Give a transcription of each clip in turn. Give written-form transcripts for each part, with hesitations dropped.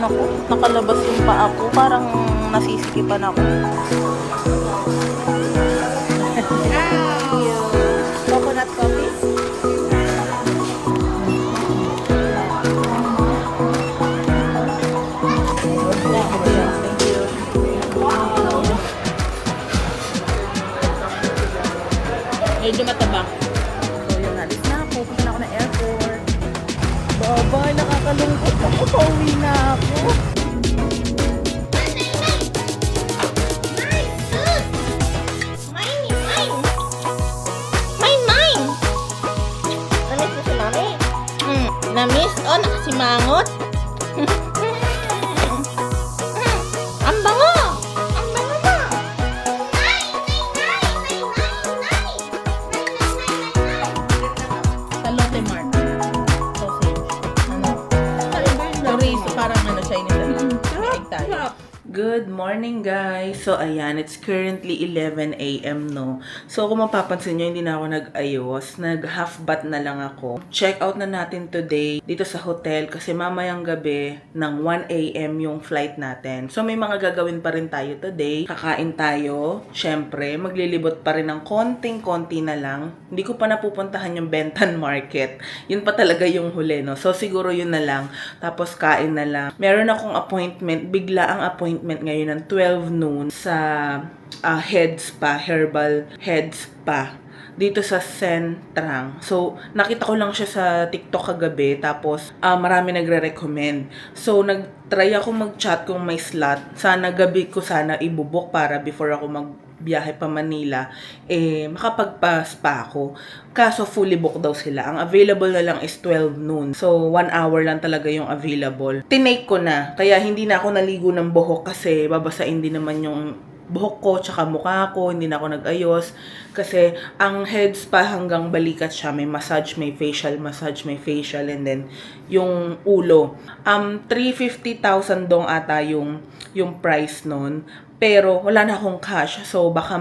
Naku, nakalabas yung paa ko. Parang nasisikipan ako. Coconut coffee? Medyo mataba. So yun, alis na ako. Punta na ako ng airport. Bye-bye, nakakalungkot ako. Pauwi na ako. Na-miss? Oh, nakasimangot. Ang bango! Ang bango mo! Sa Lotte Mart. Sausage. Ano? Chorizo, parang ano, Chinese. Egg tayo. Good morning, guys! So, ayan, it's currently 11 a.m. no? So, kung mapapansin nyo, hindi na ako nag-ayos. Nag-half bath na lang ako. Check out na natin today dito sa hotel kasi mamayang gabi ng 1 a.m. yung flight natin. So, may mga gagawin pa rin tayo today. Kakain tayo. Syempre, maglilibot pa rin ng konting-konti na lang. Hindi ko pa napupuntahan yung Benton Market. Yun pa talaga yung huli, no? So, siguro yun na lang. Tapos, kain na lang. Meron akong appointment. Bigla ang appointment ngayon ng 12 noon sa head spa, herbal head spa dito sa Centrang. So, nakita ko lang siya sa TikTok kagabi, tapos marami nagre-recommend. So, nag-try ako mag-chat kung may slot. Sana gabi ko sana ibubok para before ako magbiyahe pa Manila, makapagpa-spa ako. Kaso fully booked daw sila. Ang available na lang is 12 noon. So, 1 hour lang talaga yung available. Tinake ko na. Kaya hindi na ako naligo ng buhok kasi babasain din naman yung buhok ko tsaka mukha ko. Hindi na ako nag-ayos. Kasi ang head spa hanggang balikat siya. May massage, may facial, and then yung ulo. 350,000 dong ata yung price nun. Pero wala na akong cash. So, baka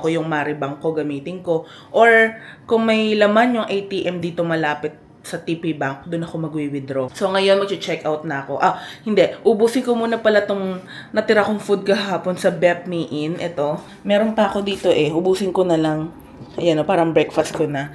ko yung Maribank ko gamitin ko. Or, kung may laman yung ATM dito malapit sa TP Bank, doon ako magwi-withdraw. So, ngayon mag-check out na ako. Hindi. Ubusin ko muna pala tong natira kong food kahapon sa Bep Me In. Ito. Meron pa ako dito Ubusin ko na lang. Ayan parang breakfast ko na.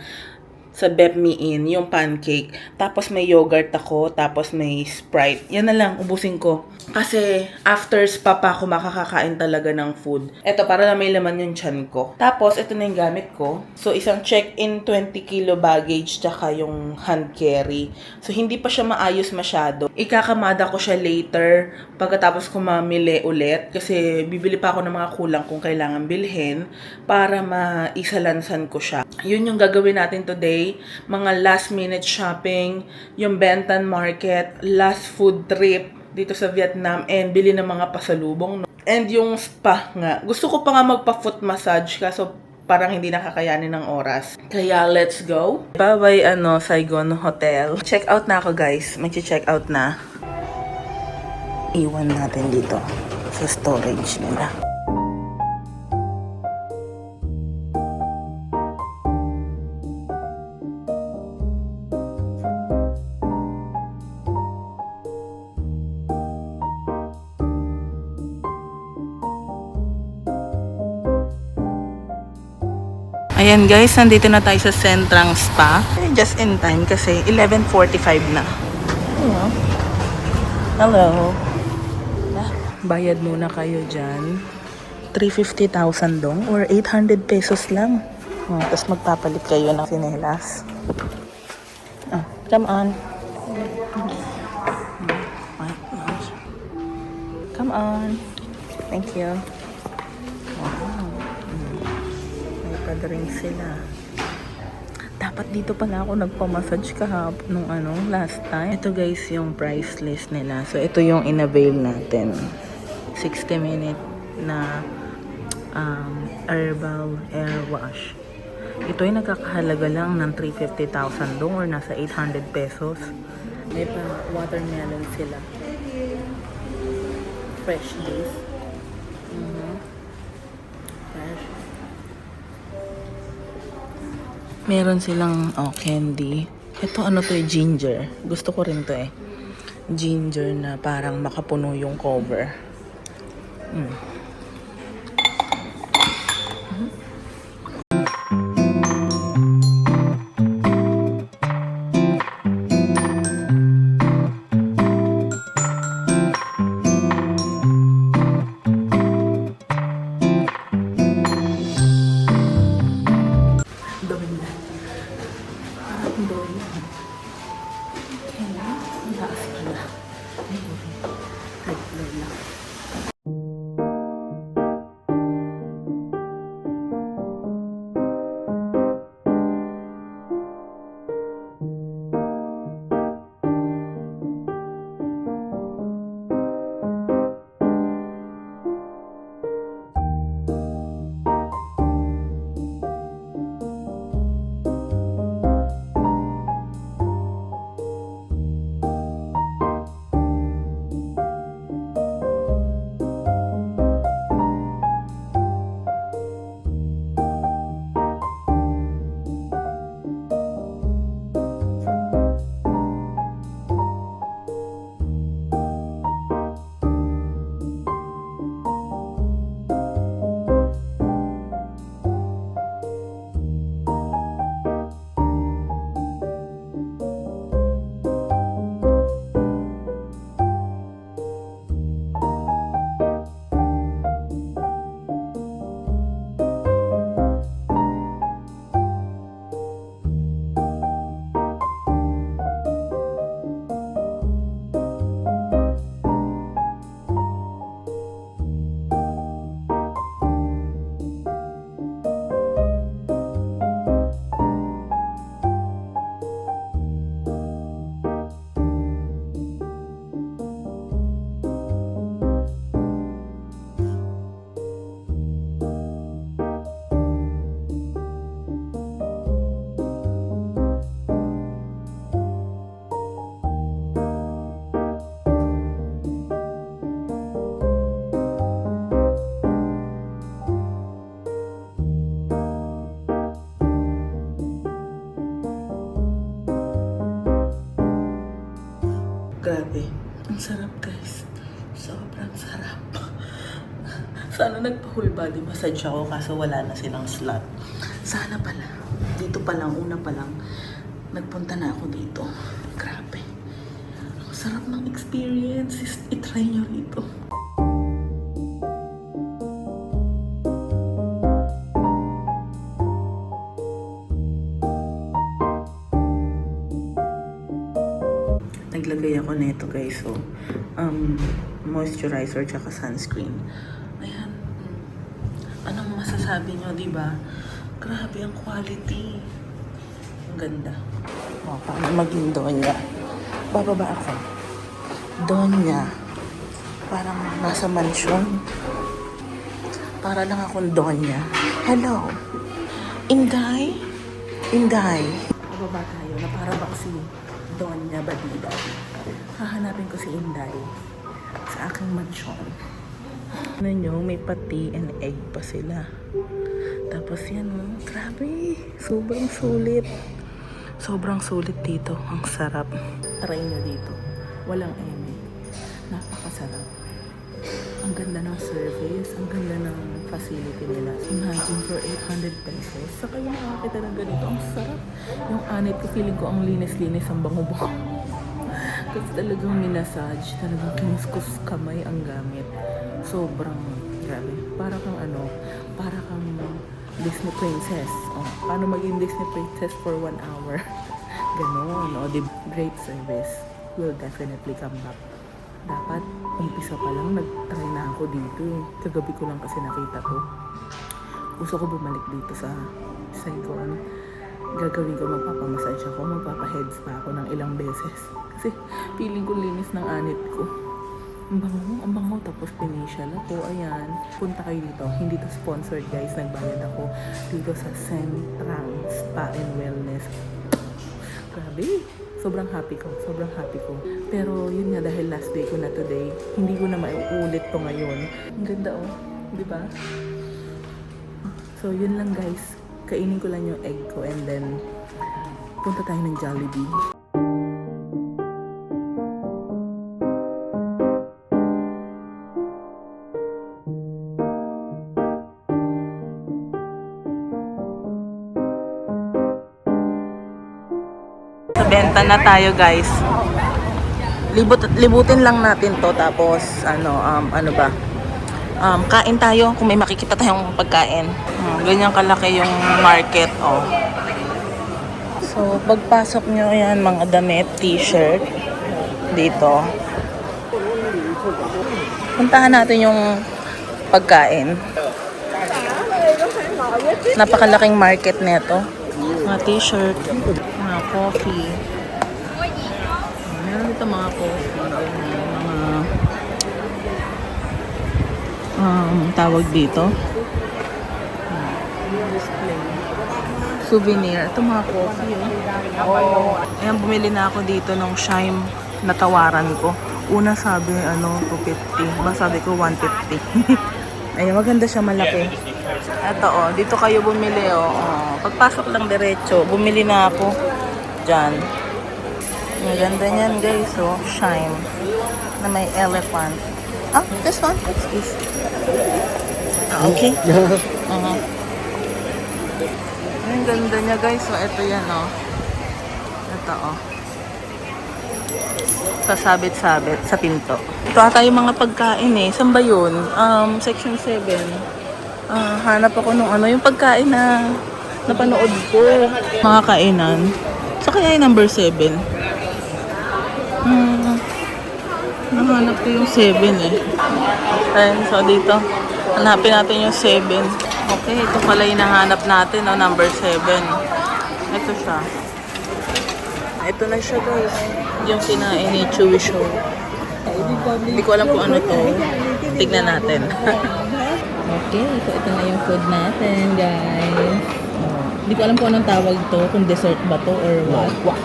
Sa Bep Me In, yung pancake. Tapos may yogurt ako, tapos may Sprite. Yan na lang, ubusin ko. Kasi after spa pa ako makakakain talaga ng food. Ito, para na may laman yung tiyan ko. Tapos, ito na yung gamit ko. So, isang check-in 20 kilo baggage, tsaka yung hand carry. So, hindi pa siya maayos masyado. Ikakamada ko siya later, pagkatapos ko mamili ulit. Kasi, bibili pa ako ng mga kulang kung kailangan bilhin para maisalansan ko siya. Yun yung gagawin natin today. Mga last minute shopping, yung Benton Market, last food trip dito sa Vietnam, and bili ng mga pasalubong. And yung spa nga. Gusto ko pa nga magpa-foot massage kaso parang hindi nakakayanin ng oras. Kaya let's go. Bye-bye Saigon Hotel. Check out na ako, guys. Mag-check out na. Iwan natin dito sa storage nila. Ayan, guys, nandito na tayo sa Centrang Spa. Just in time kasi 11:45 na. Hello. Bayad muna kayo dyan. 350,000 dong or 800 pesos lang. Tapos magpapalit kayo ng sinelas. Come on. Come on. Thank you. Drink sila. Dapat dito pala ako nagpa-massage kahapon nung last time. Ito, guys, yung price list nila. So, ito yung in-avail natin. 60-minute na herbal air wash. Ito ay nagkakahalaga lang ng 350,000 dong or nasa 800 pesos. May pa watermelon sila. Fresh juice. Fresh. Meron silang candy. Ito to ginger. Gusto ko rin to ginger na parang makapuno yung cover. Doon na. Parang doon na. Okay. Ang taas pala. Third floor lang. Grabe. Ang sarap, guys. Sobrang sarap. Sana nagpa-whole body massage ako kaso wala na silang slot. Sana pala. Dito pa lang, una pa lang, nagpunta na ako dito. Grabe. Ang sarap ng experience. I-try nyo rito. Naglagay ako nito, guys. So, moisturizer tsaka sunscreen. Ayan. Anong masasabi nyo, diba? Grabe ang quality. Ang ganda. O, paano maging donya? Bababa ako. Donya. Parang nasa mansyon. Para lang akong donya. Hello. Inday? Inday. Bababa tayo na para bang si Donya Badida. Hahanapin ko si Inday sa aking mansyon. Ano nyo, may pati and egg pa sila. Tapos yan, grabe. Sobrang sulit. Sobrang sulit dito. Ang sarap. Try nyo dito. Walang eme. Napakasarap. Ang ganda ng service. Ang ganda ng facility nila. Imagine for 800 pesos. Saka yung makakita ng ganito. Ang sarap. Yung anit ko, feeling ko ang linis-linis, ang bango-bango. Kasi talagang minasage. Talagang kinuskus kamay ang gamit. Sobrang grabe. Para kang para kang Disney princess. Oh, paano maging Disney princess for 1 hour? Ganon. O, great service. Will definitely come back. Dapat, umpisa pa lang, nag-try na ako dito. Kagabi ko lang kasi nakita ko. Gusto ko bumalik dito sa Saigon. Gagawin ko, magpapamassage ako, magpapaheads pa ako ng ilang beses. Kasi feeling ko linis ng anit ko. Ang bango. Tapos pinatial ako. Ayan. Punta kayo dito. Hindi to sponsored, guys. Nagbayad ako dito sa Centrang Spa and Wellness. Grabe. Sobrang happy ko. Pero yun nga, dahil last day ko na today, hindi ko na mauulit to ngayon. Ang ganda, oh. Diba? So, yun lang, guys. Kainin ko lang yung egg ko and then punta tayo ng Jollibee. Benta na tayo, guys. Libutin lang natin to, tapos ano ba? Kain tayo kung may makikita tayong pagkain. Ganyan kalaki yung market, oh. So, pagpasok nyo, ayan, mga damit, t-shirt dito. Puntahan natin yung pagkain. Napakalaking market nito. Mga t-shirt, mga coffee. Meron dito mga coffee, mga tawag dito. Souvenir. Ito mga coffee, oh. Ayan, bumili na ako dito ng Shime na tawaran ko. Una sabi, 250. Ba sabi ko 150. Ayan, maganda siya, malaki. Ito, oh. Dito kayo bumili, oh. Pagpasok lang diretso, bumili na ako. Diyan. Maganda niyan, guys, oh. Shime. Na may elephant. Ah, this one? What's this? Okay. Ang ganda niya, guys. So, ito yan, oh. Ito, oh. Sasabit-sabit sa pinto. Ito ata yung mga pagkain, eh. Saan ba yun? Section 7. Hanap ako nung yung pagkain na napanood ko. Mga kainan. So, kaya yung number 7. Nahanap ko yung 7, eh. Ayan, so dito. Hanapin natin yung 7. Okay, ito pala yung nahanap natin, no? Number 7. Ito siya. Ito na siya, guys. Yung kinain ni Chewy Show. Hindi ko alam kung ano to. Tignan natin. Okay, so ito na yung food natin, guys. Hindi ko alam kung anong tawag to, kung dessert ba to or what.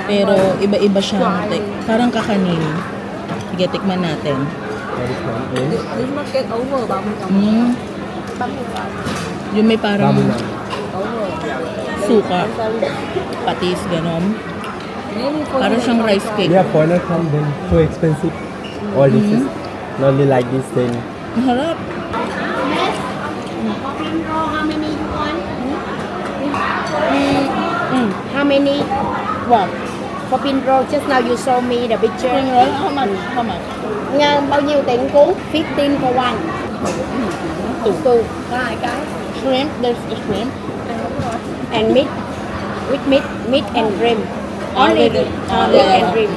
Pero iba-iba siyang, parang kakanin. Sige, tikman natin. Yung may parang suka, patis, ganon. Parang siyang rice cake. Yeah, foreigner come then so expensive. All dishes. Only like this thing. Harap. How many? What? For pin roll, just now you show me the picture. Spring roll? How much? How much? Nha, bao nhiêu tiền cuốn? 15 for one. Two. Hai cái. Shrimp? There's a shrimp. And meat. With meat and rim. Only meat and rim.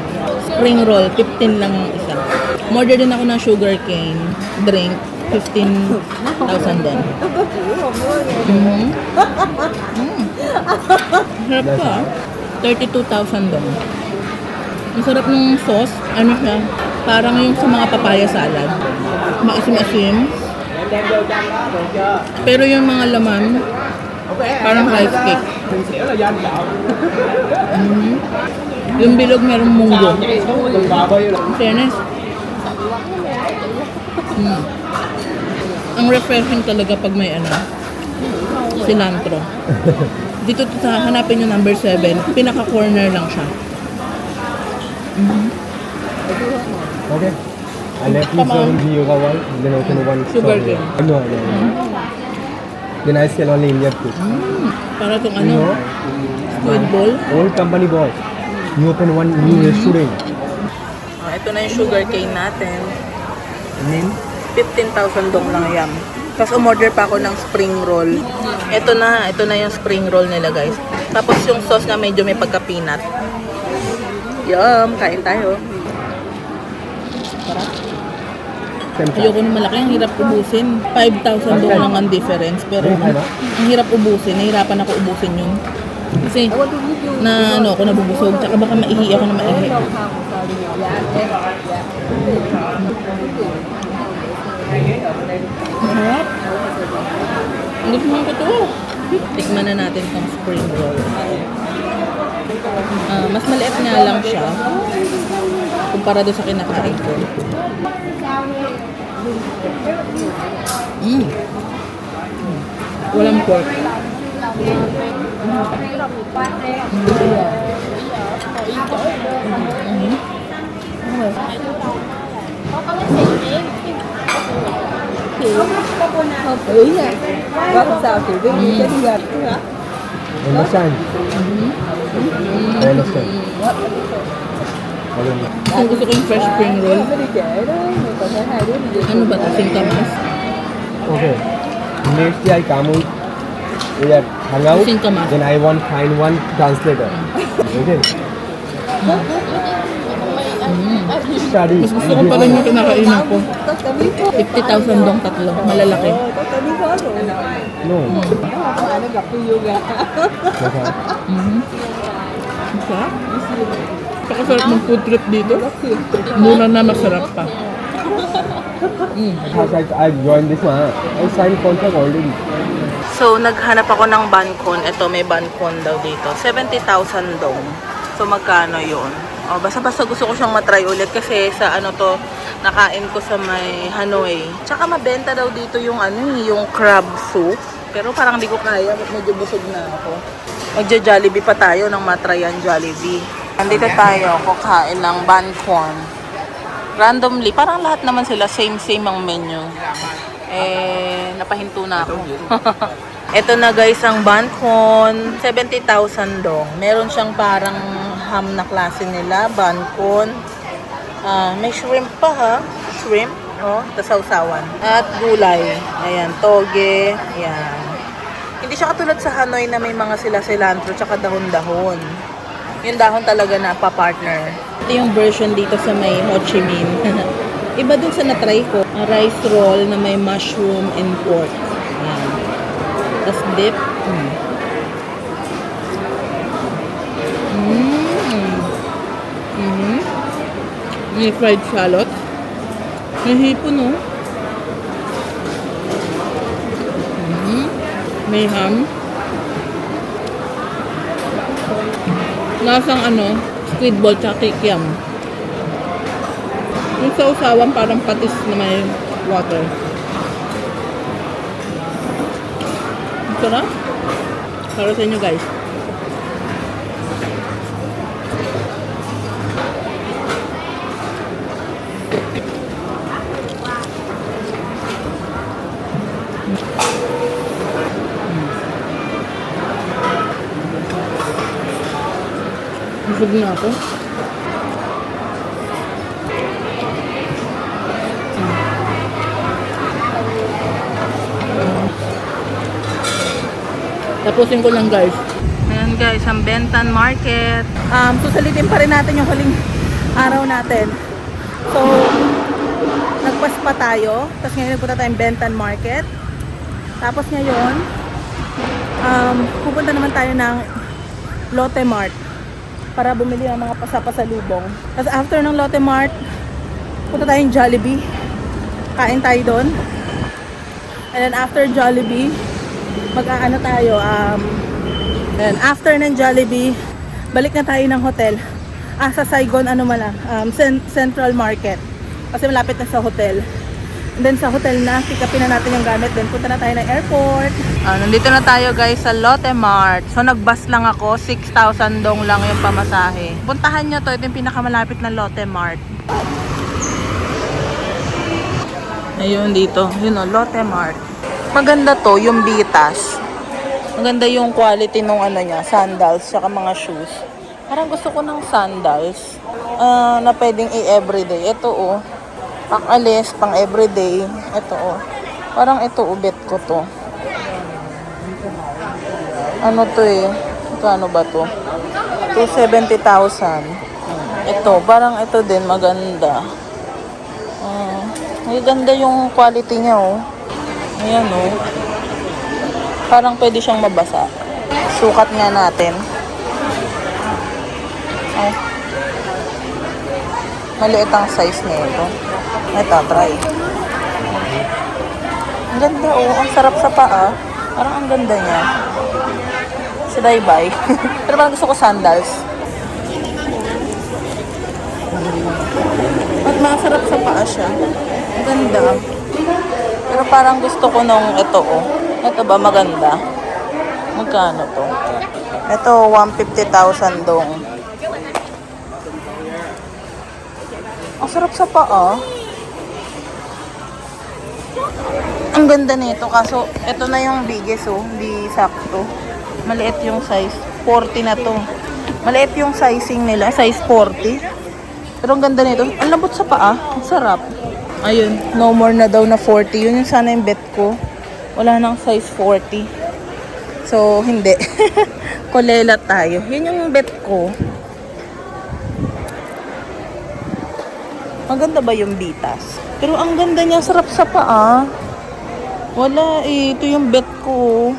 Spring roll, 15 lang ang isa. Order din ako ng sugar cane drink, 15,000 din. Harap ka, 32,000 din. Ang sarap ng sauce, ano siya, parang yung sa mga papaya salad. Maasim-asim. Pero yung mga laman, parang rice cake. Yung bilog merong munggo. In fairness. Ang refreshing talaga pag may cilantro. Dito sa hanapin yung number 7, pinaka-corner lang siya. Okay. And let me show you yoga wall. Then open one Sugar store. cane. No. Then I sell only Indian food. Para itong You know, squid ball. old company boss. You open one new restaurant. Ito na yung sugar cane natin. Name? 15,000 dong lang yan. Tapos umorder pa ako ng spring roll. Ito na yung spring roll nila, guys. Tapos yung sauce nga medyo may pagka-peanut. Yum! Kain tayo. Ayoko ng malaki, ang hirap ubusin. 5,000 doon lang ang difference. Pero ang hirap ubusin, nahirapan ako ubusin yun. Kasi ako nabubusog, tsaka baka maihi ako na maihi. Harap. Hindi ko naman ito. Tikman na natin itong spring roll. Mas maliit nga lang siya kumpara doon sa kinakain ko. Walang pork. Understand? I understand. I don't know. Ang gusto ko yung fresh spring roll. Ano ba ito? Singkamas? Okay. Next day I come out. We are hang out. Singkamas. Then I want find one translator. Okay. Study. Mas gusto ko pala yung kinakainan ko. 50,000 dong tatlo. Malalaki. No. Masarap. Pakasarap ng food trip dito. Mura na masarap pa. I joined this one. I signed contract already. So, naghanap ako ng bancon. Ito, may bancon daw dito. 70,000 dong. So, magkano yun? O, basta-basta gusto ko siyang matry ulit kasi sa ano to, nakain ko sa may Hanoi. Tsaka mabenta daw dito yung yung crab soup. Pero parang hindi ko kaya, medyo busog na ako. Magja-Jollibee pa tayo nang matry ang Jollibee. Andito tayo, kukain ng bancon. Randomly, parang lahat naman sila same ang menu. Napahinto na ako. Ito na guys ang bancon, 70,000 dong. Meron siyang parang ham na klase nila, bancon. May shrimp pa ha, shrimp, tasawsawan. At gulay, ayan, toge, ayan. Hindi siya katulad sa Hanoi na may mga cilantro tsaka dahon-dahon. Yung dahon talaga na pa-partner. Ito yung version dito sa may Ho Chi Minh. Iba dun sa na-try ko. Ang rice roll na may mushroom and pork. Ayan. Tapos dip. May fried shallot. May hipon, no? May ham. Lasang squid ball tsaka kikiam. Yung sausawan parang patis na may water. Sarap. Para sa inyo guys. Busog na ako. Tapusin ko lang guys. Ayan guys, ang Bentan Market. Susalitin pa rin natin yung huling araw natin. So, nagpas pa tayo. Tapos ngayon nagpunta tayong Bentan Market. Tapos ngayon, pupunta naman tayo ng Lotte Mart para bumili ng mga pasapasalubong. Tapos after ng Lotte Mart, punta tayong Jollibee. Kain tayo doon. And then after Jollibee, mag-aano tayo, and after ng Jollibee, balik na tayo ng hotel. Sa Saigon, Central Market. Kasi malapit na sa hotel. And then sa hotel na, pick upin na natin yung gamit. Then punta na tayo ng airport. Nandito na tayo guys sa Lotte Mart. So nagbus lang ako, 6,000 dong lang yung pamasahe. Puntahan nyo to, ito yung pinakamalapit na Lotte Mart. Ayun dito, yun Lotte Mart. Maganda to, yung bitas. Maganda yung quality nung niya, sandals, saka mga shoes. Parang gusto ko ng sandals na pwedeng i-everyday. Ito pang-alis, pang everyday. Ito parang ito bet ko to. Ano to Ito ano ba to? 270,000. Ito, parang ito din maganda. Maganda yung quality niya Ayan parang pwede siyang mabasa. Sukat nga natin. Maliit ang size nito. Ito, try. Ang ganda ang sarap sa paa. Parang ang ganda niya. Should I buy? Pero parang gusto ko sandals. At masarap sa paa siya. Ang ganda. Pero parang gusto ko nung ito Ito ba maganda? Magkano to? Ito 150,000 dong. Ang sarap sa paa. Ang ganda nito kaso ito na yung biggest hindi sakto. Maliit yung size. 40 na to. Maliit yung sizing nila, size 40. Pero ang ganda nito. Ang lambot sa paa. Ang sarap. Ayun, no more na daw na 40. Yun yung sana yung bet ko. Wala nang size 40. So, hindi. Kulela tayo. Yun yung bet ko. Maganda ba yung bitas? Pero ang ganda niya, sarap sa paa. Wala eh. Ito yung bet ko.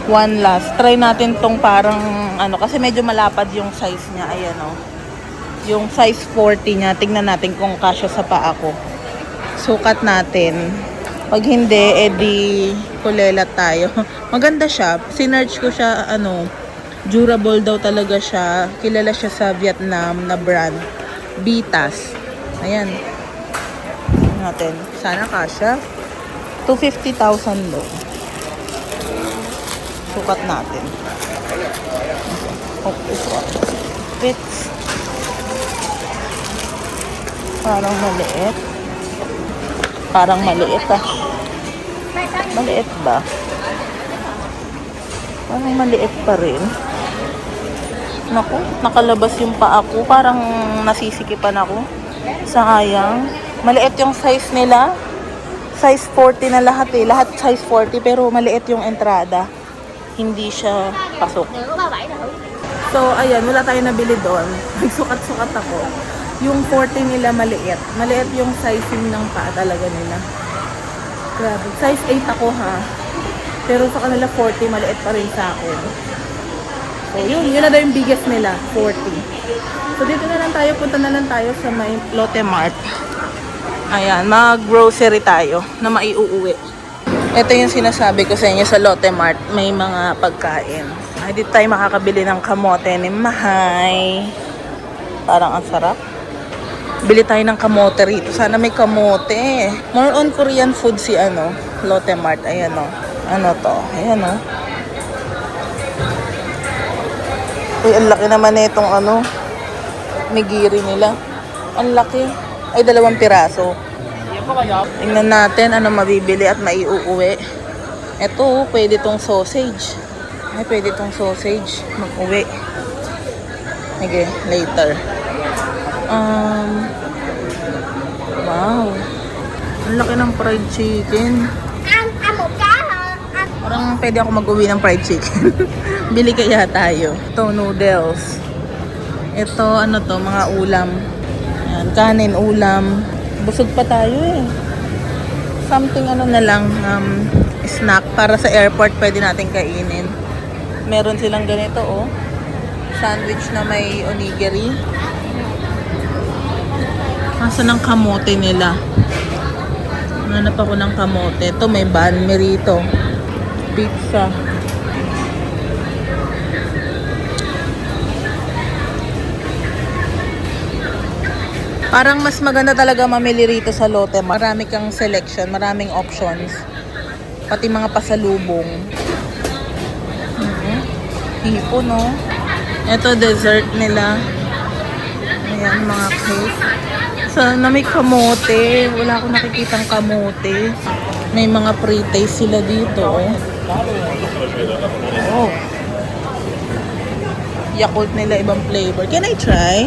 One last. Try natin tong parang ano. Kasi medyo malapad yung size niya. Ayan o. Yung size 40 niya. Tingnan natin kung kasya sa paa ko. Sukat natin. Pag hindi, edi kulela tayo. Maganda siya. Sinearch ko siya, ano, durable daw talaga siya. Kilala siya sa Vietnam na brand. Bitas. Ayan. Natin. Sana kasya. 250,000 daw. Sukat natin. Okay, so fits. Parang maliit. Parang maliit ah. Maliit ba? Parang maliit pa rin. Naku, nakalabas yung paa ko. Parang nasisikipan ako. Sayang. Maliit yung size nila. Size 40 na lahat eh. Lahat size 40 pero maliit yung entrada. Hindi siya pasok. So, ayan. Wala tayo nabili doon. Nagsukat-sukat ako. Yung 40 nila maliit. Maliit yung sizing ng paa talaga nila. Grabe. Size 8 ako ha. Pero sa kanila 40, maliit pa rin sa akin. So, yun na daw yung biggest nila. 40. So, dito na lang tayo. Punta na lang tayo sa may Lotte Mart. Ayan, mag-grocery tayo na maiuuwi. Ito yung sinasabi ko sa inyo sa Lotte Mart. May mga pagkain. Ay, dito tayo makakabili ng kamote ni Mahay. Parang ang sarap. Bili tayo ng kamote rito. Sana may kamote. More on Korean food si Lotte Mart. Ayan o. Ano to? Ayan o. Uy, ang laki naman na itong nigiri nila. Ang laki. Ay, 2 piraso. Tingnan natin ano mabibili at maiuuwi. Ito, pwede tong sausage. Ay, pwede tong sausage. Mag-uwi. Okay, later. Wow. Ang laki ng fried chicken. Parang pwede ako mag-uwi ng fried chicken. Bili kaya tayo. Ito, noodles. Ito, mga ulam. Ayan, kanin, ulam. Busog pa tayo eh. Something na lang, snack. Para sa airport, pwede natin kainin. Meron silang ganito, oh. Sandwich na may onigiri. Asa ng kamote nila? Hanap ako ng kamote. Ito may banh mi rito. Pizza. Parang mas maganda talaga mamili rito sa Lotte. Marami kang selection, maraming options. Pati mga pasalubong. Hipo, no? Ito, dessert nila. Ayan, mga cake. Sana may kamote. Wala akong nakikitang kamote. May mga pre-taste sila dito. Oh. Yakult nila, ibang flavor. Can I try?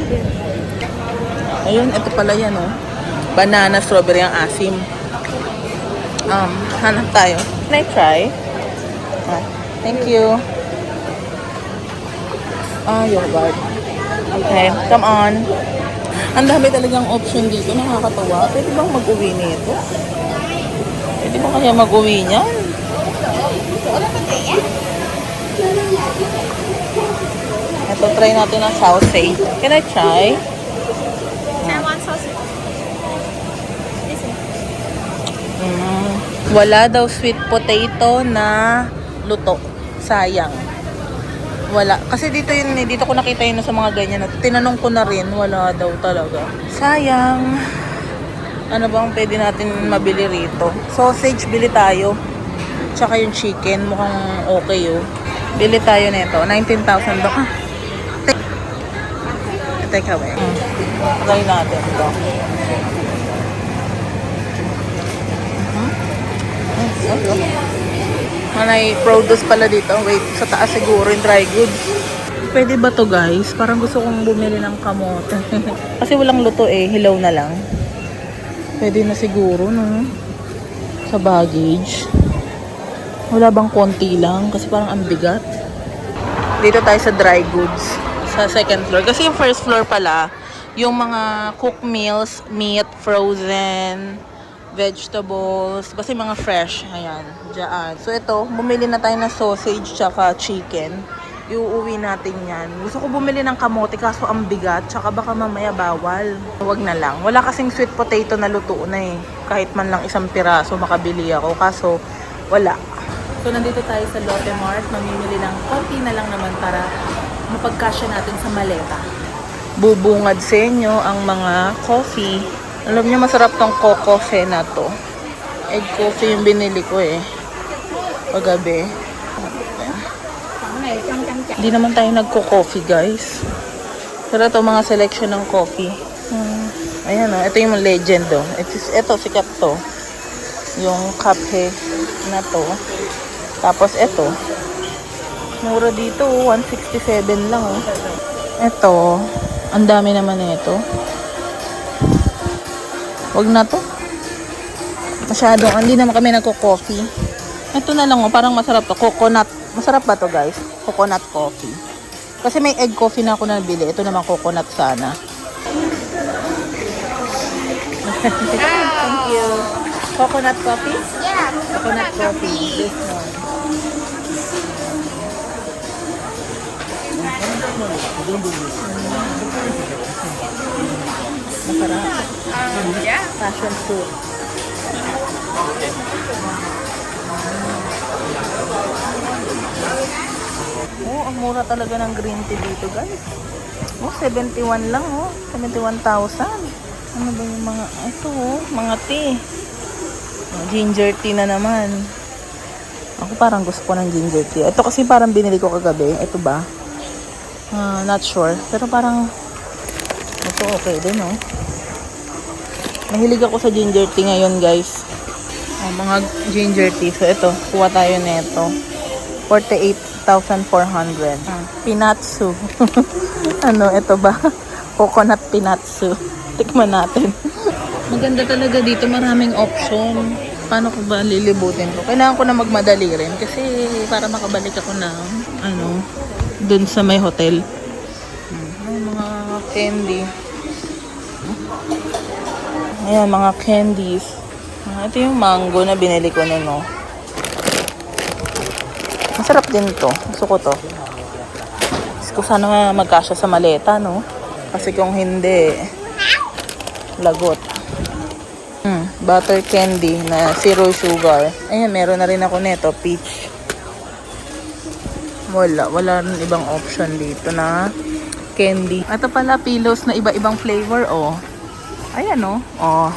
Ayun, ito pala yan, oh. Banana, strawberry, ang asim. Hanap tayo. Can I try? Thank you. Yogurt. Okay, come on. Ang dami talagang option dito. Nakakatawa. Pwede bang mag-uwi nito? Pwede ba kaya mag-uwi niyan? Ito, try natin ang sausage. Can I try? I want sausage. Wala daw sweet potato na luto. Sayang. Wala. Kasi dito ko nakita yun sa mga ganyan. Tinanong ko na rin, wala daw talaga. Sayang. Ano bang pwede natin mabili rito? Sausage, bili tayo. Tsaka yung chicken, mukhang okay oh. Bili tayo nito. 19,000 daw. Take away. Try natin ito. Manay produce pala dito. Wait, sa taas siguro yung dry goods. Pwede ba to guys? Parang gusto kong bumili ng kamote. Kasi walang luto eh. Hilaw na lang. Pwede na siguro, no? Sa baggage. Wala bang konti lang? Kasi parang ang bigat. Dito tayo sa dry goods. Sa second floor. Kasi yung first floor pala, yung mga cooked meals, meat, frozen, vegetables, basta yung mga fresh. Ayan, dyan. So ito, bumili na tayo ng sausage tsaka chicken. Iuuwi natin yan. Gusto ko bumili ng kamote kaso ang bigat, tsaka baka mamaya bawal. Huwag na lang. Wala kasing sweet potato na luto na eh. Kahit man lang isang piraso makabili ako, kaso wala. So nandito tayo sa Lotte Mart, mamimili ng konti na lang naman para mapagkasya natin sa maleta. Bubungad sa inyo ang mga coffee. Alam niyo, masarap tong coffee na to. Egg coffee yung binili ko eh. Paggabi. Hindi naman tayo nagko-coffee, guys. Pero ito, mga selection ng coffee. Ayan o, ito yung legend o. Ito, sikat to. Yung cafe na to. Tapos ito. Mura dito, 167 lang o. Ito, ang dami naman ito. Wag na to. Masyadong, hindi naman kami nagko-coffee. Ito na lang, oh, parang masarap to. Coconut. Masarap ba to guys? Coconut coffee. Kasi may egg coffee na ako nabili. Ito naman coconut sana. Thank you. Coconut coffee? Yeah. Coconut coffee. This one. Masarap. Yeah. Passion fruit. Oh, ang mura talaga ng green tea dito, guys. Oh, 71 lang, oh. 71,000. Ano ba yung mga, ito, oh, mga tea. Oh, ginger tea na naman. Ako parang gusto ko ng ginger tea. Ito kasi parang binili ko kagabi. Ito ba? Not sure. Pero parang, ito okay din, oh. Mahilig ako sa ginger tea ngayon, guys. Oh, mga ginger tea. So, ito. Kuha tayo nito. 48,400. Pinatsu. Ano, ito ba? Coconut pinatsu. Tikman natin. Maganda talaga dito. Maraming option. Paano ko ba lilibutin ko? Kailangan ko na magmadali rin. Kasi para makabalik ako ng, ano, dun sa may hotel. May mga candy. Ayan, mga candies. Ito yung mango na binili ko na, no. Masarap din to. Gusto ko to. Gusto ko sana magkasya sa maleta, no. Kasi kung hindi, lagot. Butter candy na zero sugar. Ayan, meron na rin ako nito. Peach. Wala rin ibang option dito na candy. Ito pala, pillows na iba-ibang flavor, oh. Ayan, oh. Oh.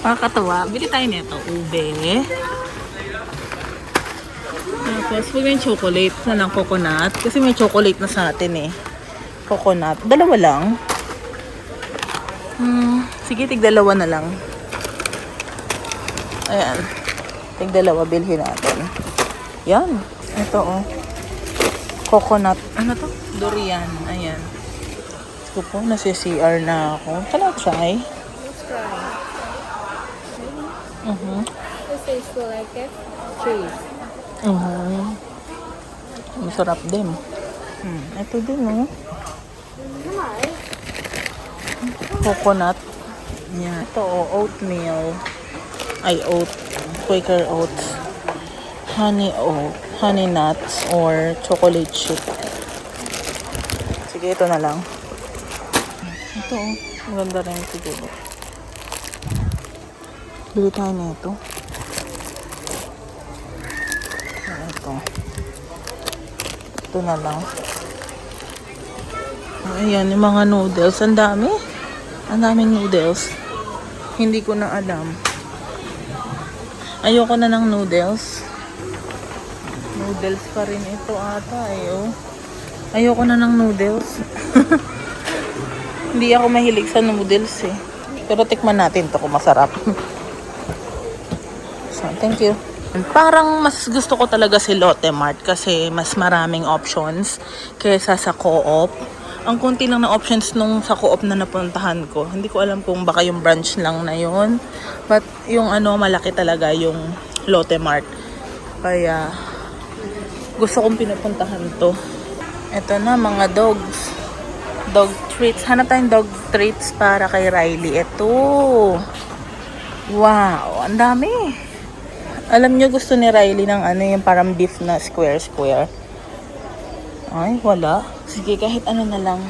Makakatawa. Bili tayo nito. Ube. Tapos, huwag yung chocolate na lang coconut. Kasi may chocolate na sa atin, eh. Coconut. Dalawa lang. Sige, tig-dalawa na lang. Ayan. Tig-dalawa, bilhin natin. Yan. Ito, oh. Coconut. Ano to? Durian. Ayan. Gusto po, nasi-CR na ako. Can I try? Let's try. This is like it. Cheese. Masarap din. Ito din, oh. Coconut. Yan. Ito, oh, oatmeal. Ay, Quaker oats. Honey nuts or chocolate chip. Sige, ito na lang. Ito, oh. Maganda rin siguro. Bili tayo na ito. Ito na lang. Ayan, yung mga noodles. Ang dami. Ang daming noodles. Hindi ko na alam. Ayoko na ng noodles. Noodles pa rin ito ata. Ayoko na ng noodles. Hindi ako mahilig sa noodles eh. Pero tikman natin to kung masarap. So, thank you. Parang mas gusto ko talaga si Lotte Mart kasi mas maraming options kaysa sa Co-op. Ang konti lang na options nung sa Co-op na napuntahan ko. Hindi ko alam kung baka yung branch lang na yun. But yung malaki talaga yung Lotte Mart. Kaya gusto kong pinupuntahan to. Ito na mga dogs. Dog treats. Hanap tayong dog treats para kay Riley. Ito. Wow, ang dami. Alam nyo gusto ni Riley ng yung parang beef na square. Ay, wala. Sige, kahit ano na lang.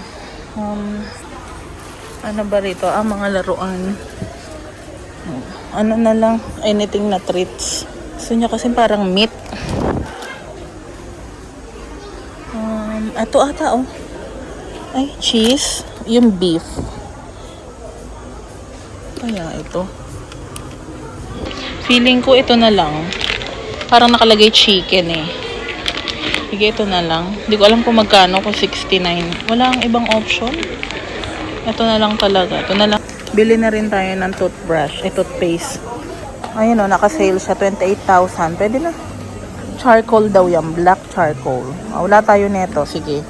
Ano ba rito? Mga laruan. Ano na lang. Anything na treats. Gusto niya kasi parang meat. Ito ata, oh. Ay, cheese. Yung beef. Kaya ito. Feeling ko ito na lang. Parang nakalagay chicken eh. Sige, ito na lang. Hindi ko alam kung magkano, kung 69. Wala ang ibang option. Ito na lang talaga. Ito na lang. Bili na rin tayo ng toothbrush. Toothpaste. Ayun o, naka-sale siya. 28,000. Pwede na. Charcoal daw yan. Black charcoal. Wala tayo neto. Sige.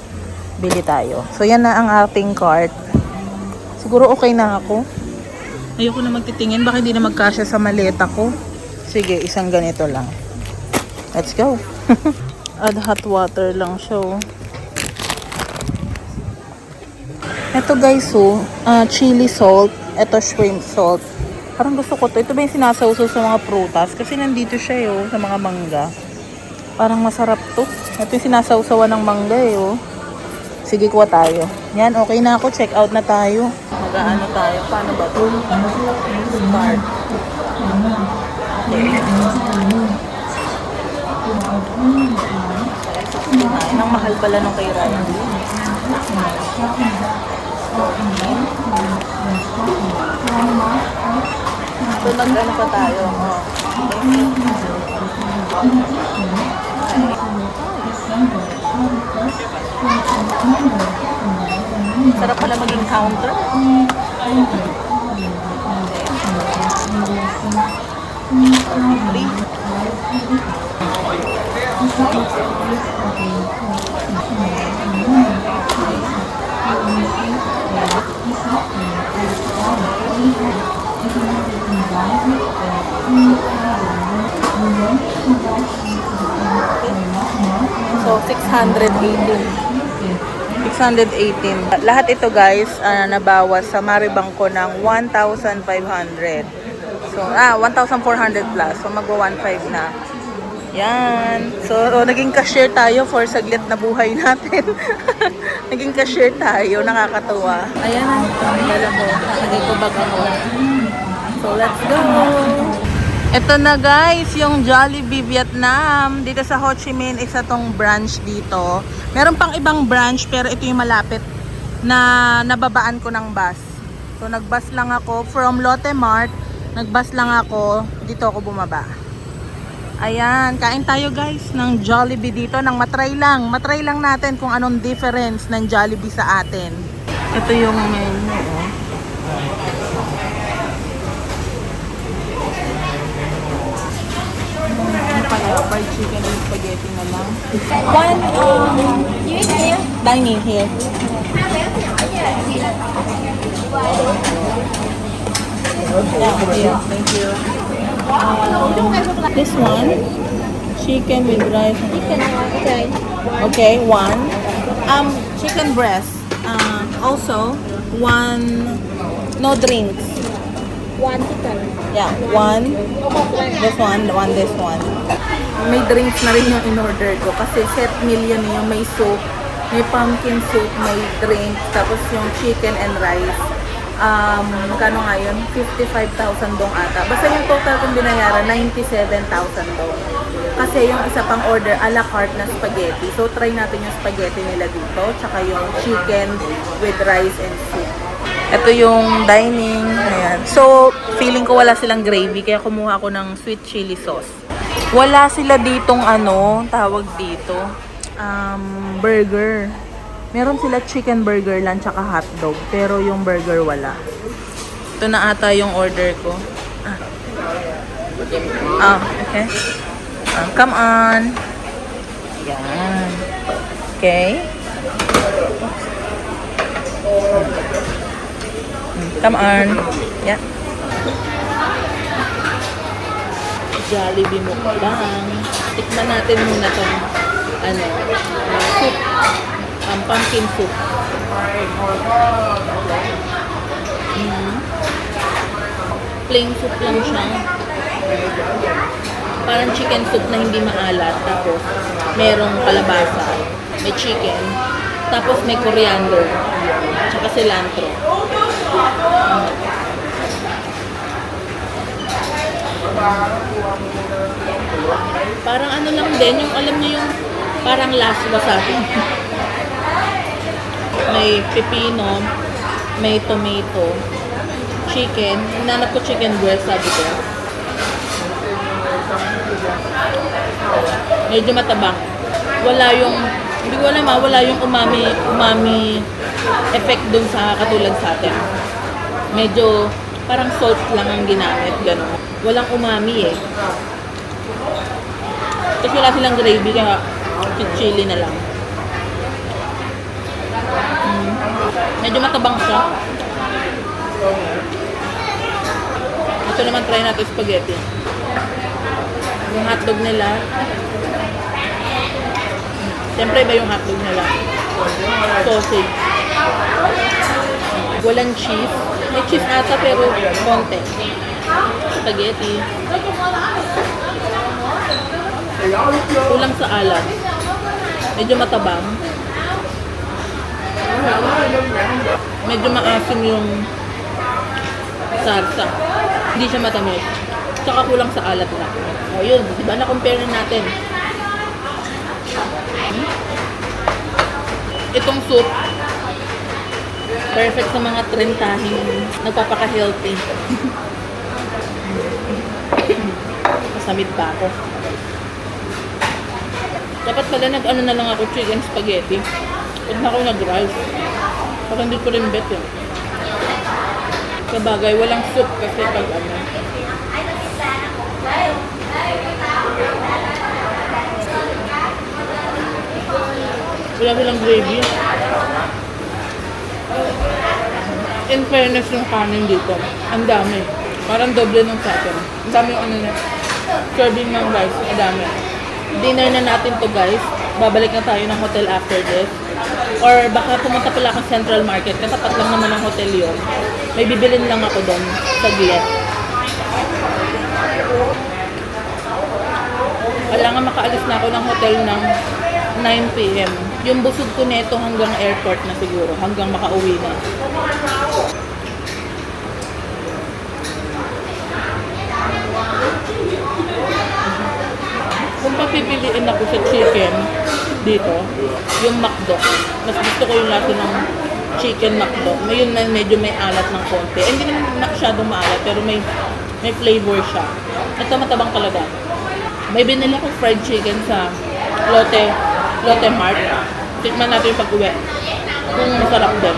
Bili tayo. So, yan na ang ating cart. Siguro okay na ako. Ayoko na magtitingin. Baka hindi na magkasya sa maleta ko. Sige, isang ganito lang. Let's go. Add hot water lang siya. Ito guys, chili salt. Ito shrimp salt. Parang gusto ko to. Ito ba yung sinasawsaw sa mga prutas? Kasi nandito siya sa mga mangga. Parang masarap to. Ito yung sinasawsawan ng mangga Sige, kuha tayo. Yan, okay na ako. Check out na tayo. Mag-ano tayo? Paano ba ito? Start. Okay. Ang mahal pala nung kay Ryan. So, mag-ano pa tayo? Sarap pala maging counter. So, 618. Lahat ito guys, nabawas sa Maribangko ng 1,500. So, 1,400 plus. So, magwa 1,500 na. Yan. So, naging cashier tayo for saglit na buhay natin. Naging cashier tayo. Nakakatuwa. Ayan na. Dala ko. Nakagay ko bag ako. So, let's go! Ito na guys, yung Jollibee Vietnam. Dito sa Ho Chi Minh, isa tong branch dito. Meron pang ibang branch, pero ito yung malapit na nababaan ko ng bus. So, nag-bus lang ako from Lotte Mart. Nag-bus lang ako. Dito ako bumaba. Ayan, kain tayo guys ng Jollibee dito. Nang matry lang. Matry lang natin kung anong difference ng Jollibee sa atin. Ito yung menu. Fried chicken and spaghetti na lang. One, you eat here? Dining here. Yeah, thank you. This one, chicken with rice. Chicken, okay. Okay, one. Chicken breast. Also, one. No drinks. One chicken. Yeah, one. This one, this one. May drinks na rin yung in-order ko kasi set meal yun yung may soup, may pumpkin soup, may drink, tapos yung chicken and rice. Magkano nga yun? 55,000 dong ata. Basta yung total kong binayaran, 97,000 dong. Kasi yung isa pang order, a la carte na spaghetti. So, try natin yung spaghetti nila dito, tsaka yung chicken with rice and soup. Ito yung dining. Ayan. So, feeling ko wala silang gravy, kaya kumuha ako ng sweet chili sauce. Wala sila ditong tawag dito, burger. Meron sila chicken burger lang tsaka hotdog, pero yung burger wala. Ito na ata yung order ko. Okay. Come on. Yan. Okay. Come on. Yeah. Jollibee mo ko lang. Tikman natin muna tong soup. Pumpkin soup. Plain soup lang siya. Parang chicken soup na hindi maalat. Tapos, merong kalabasa. May chicken. Tapos, may coriander. Tsaka cilantro. Parang ano lang din, yung alam niyo yung parang last wasabi. May pepino, may tomato, chicken. Hinanap ko chicken breast, sabi ko. Medyo matabang. Wala yung, hindi ko alam wala yung umami effect dun sa katulad sa atin. Medyo parang salt lang ang ginamit, gano'n. Walang umami eh. Kasi wala silang gravy, kaya chili na lang. Medyo matabang siya. Ito naman, try natin spaghetti. Yung hotdog nila. Siyempre iba yung hotdog nila. Sausage. Walang cheese. May cheese ata pero konti. Spaghetti. Kulang sa alat. Medyo matabang. Medyo maasim yung sarsa. Hindi siya matamis. Tsaka kulang sa alat na. O yun, diba na-compare na natin. Itong soup, perfect sa mga trentahing nagpapaka-healthy. Masamid pa ako. Dapat pala nag-ano na lang ako, chicken spaghetti. Huwag na ako nag-rice. Parang hindi ko rin bet yun. Sabagay, walang soup kasi pag ano. Wala silang gravy. In fairness yung kanin dito, ang dami. Parang doble ng sa atin. Ang dami yung ano na, serving ng rice, ang dami. Dinner na natin to guys. Babalik na tayo ng hotel after this. Or baka pumunta pala akong Central Market. Katapat lang naman ang hotel yun. May bibilin lang ako doon sa Glet. Kailangan makaalis na ako ng hotel ng 9 PM. Yung busog ko neto hanggang airport na siguro. Hanggang makauwi na. Kung papipiliin ako sa chicken dito, yung McDo. Mas gusto ko yung lasa ng chicken McDo. Mayroon na medyo may alat ng konti. Hindi naman masyadong maalat, pero may flavor siya. Ito matabang talaga. May binili akong fried chicken sa Lotte Mart. Tikman natin yung pag-uwi. Kung masarap din.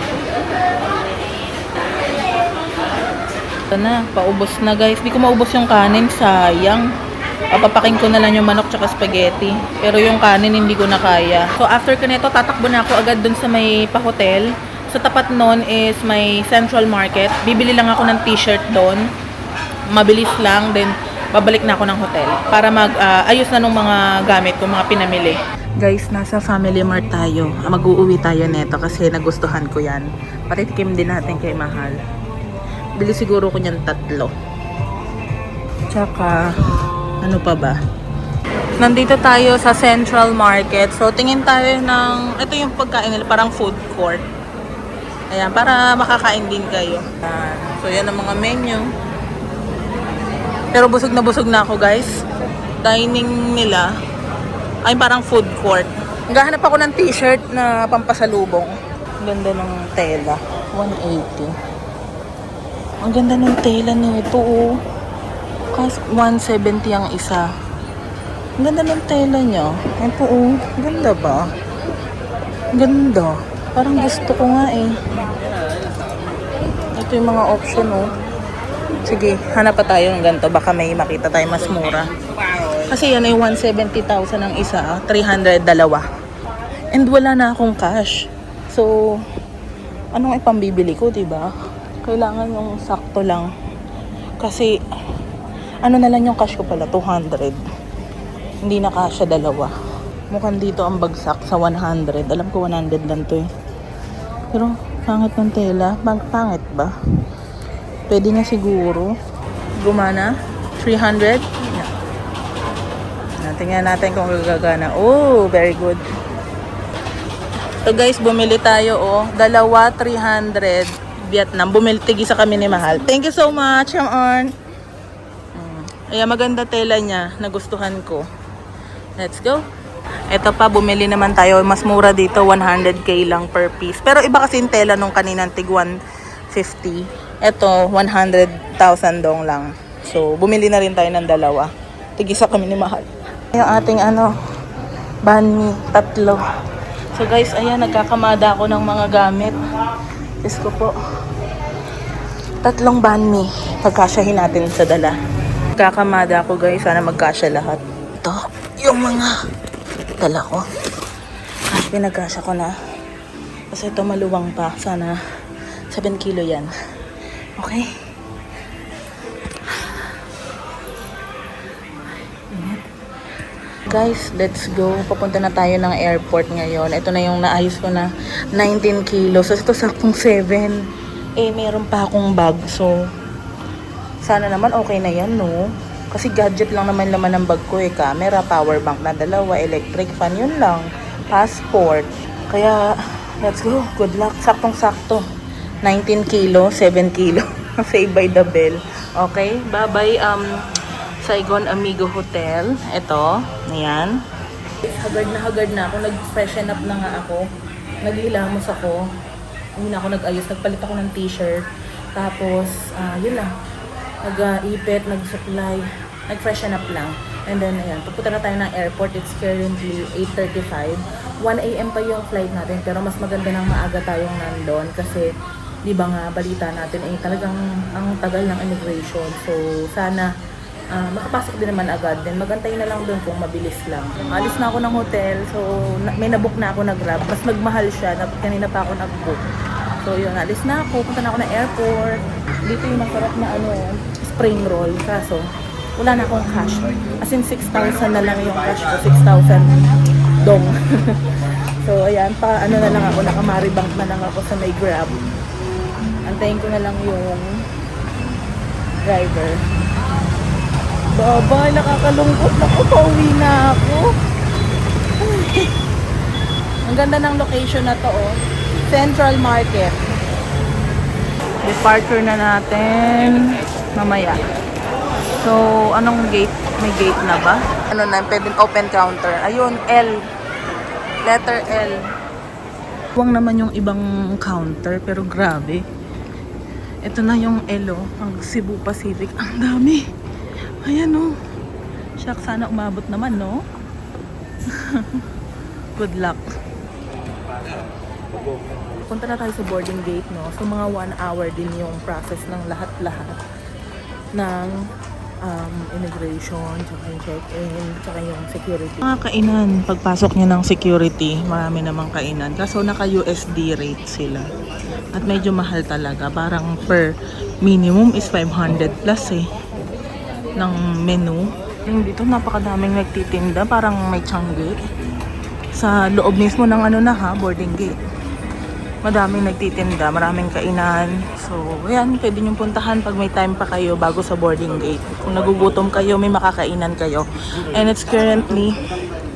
Ito na, paubos na guys. Di ko maubos yung kanin, sayang. Papapaking ko na lang yung manok tsaka spaghetti. Pero yung kanin hindi ko na kaya. So after ko nito, tatakbo na ako agad dun sa may pa-hotel. Sa tapat nun is may Central Market. Bibili lang ako ng t-shirt doon. Mabilis lang. Then babalik na ako ng hotel. Para ayos na nung mga gamit ko, mga pinamili. Guys, nasa Family Mart tayo. Mag-uuwi tayo neto kasi nagustuhan ko yan. Patitikim din natin kay Mahal. Bili siguro ko niyan 3. Tsaka ano pa ba? Nandito tayo sa Central Market. So, tingin tayo ng... Ito yung pagkain nila, parang food court. Ayan, para makakain din kayo. So, yan ang mga menu. Pero busog na ako, guys. Dining nila. Ay, parang food court. Naghahanap ako ng t-shirt na pampasalubong. Ang ganda ng tela. 180. Ang ganda ng tela nito, oh. 170 ang isa. Ang ganda ng tela niya. Ay po, oh. Ganda ba? Ganda. Parang gusto ko nga eh. Ito yung mga option, oh. Sige, hanap pa tayo ng ganito. Baka may makita tayo mas mura. Kasi yan ay 170,000 ang isa, 300 dalawa. And wala na akong cash. So, anong ipambibili ko, diba? Kailangan yung sakto lang. Kasi, ano na lang yung cash ko pala, 200. Hindi na kasya dalawa. Mukhang dito ang bagsak sa 100. Alam ko 100 lang to eh. Pero, pangit ng tela. Pangit ba? Pwede na siguro. Gumana? 300? Yeah. Tingnan natin kung gagana. Oh, very good. So guys, bumili tayo oh. Dalawa, 300 Vietnam. Bumili, tigisa kami ni Mahal. Thank you so much, Ang Ayan, maganda tela niya. Nagustuhan ko. Let's go. Ito pa, bumili naman tayo. Mas mura dito, 100k lang per piece. Pero iba kasi yung tela nung kaninang tig 150. Ito, 100,000 dong lang. So, bumili na rin tayo ng dalawa. Tigisa kami ni Mahal. Yung ating banh mi, 3. So guys, ayan, nagkakamada ako ng mga gamit. Diyos ko po. 3 banh mi. Pagkasyahin natin sa dala. Nagkakamada ako guys, sana magkasya lahat. Ito, yung mga dala ko. Pinagkasya ko na. Kasi ito maluwang pa. Sana 7 kilo yan. Okay? Guys, let's go. Papunta na tayo ng airport ngayon. Ito na yung naayos ko na 19 kilos. So, ito saktong 7. Eh, meron pa akong bag. So, sana naman okay na yan, no? Kasi gadget lang naman laman ng bag ko eh. Camera, power bank na 2, electric fan, yun lang. Passport. Kaya, let's go. Good luck. Saktong-sakto. 19 kilo, 7 kilo. Save by the bell. Okay? Bye-bye. Saigon Amigo Hotel. Ito. Ayan. Hagard na ako. Nag-freshen up na nga ako. Naghilamos ako. Hindi na ako nag-ayos. Nagpalit ako ng t-shirt. Tapos, yun lang. Nag-ipit, nag-supply. Nag-freshen up lang. And then, ayan. Pupunta na tayo ng airport. It's currently 8:35. 1 a.m. pa yung flight natin. Pero mas maganda nang maaga tayong nandun. Kasi, di ba nga, balita natin, eh, talagang ang tagal ng immigration. So, sana, makapasok din naman agad. Then magantay na lang doon kung mabilis lang. Alis na ako ng hotel. So may nabook na ako na Grab. Mas magmahal siya. Kanina pa ako nag-book. So yun, alis na ako. Punta na ako ng airport. Dito yung masarap na spring roll. Kaso wala na akong cash. As in 6,000 na lang yung cash ko. 6,000 dong. So ayan, na lang ako. Nakamaribang na lang ako sa may Grab. Antayin ko na lang yung driver. Baba, nakakalungkot na ko. Pauwi na ako. Ang ganda ng location na to, oh. Central Market. Departure na natin mamaya. So, anong gate? May gate na ba? Ano na, pwede open counter. Ayun, L. Letter L. Huwag naman yung ibang counter, pero grabe. Ito na yung L, oh. Ang Cebu Pacific. Ang dami. Ayan, oh. Shucks, sana umabot naman, no? Good luck. Punta na tayo sa boarding gate, no? So, mga 1 hour din yung process ng lahat-lahat ng immigration, tsaka yung check-in, tsaka yung security. Mga kainan, pagpasok niya ng security, marami namang kainan. Kaso naka-USD rate sila. At medyo mahal talaga. Parang per minimum is 500 plus eh. Ng menu. Dito napakadaming nagtitinda, parang may Changi. Sa loob mismo ng boarding gate. Madaming nagtitinda, maraming kainan. So, ayan, pwede nyo puntahan pag may time pa kayo bago sa boarding gate. Kung nagugutom kayo, may makakainan kayo. And it's currently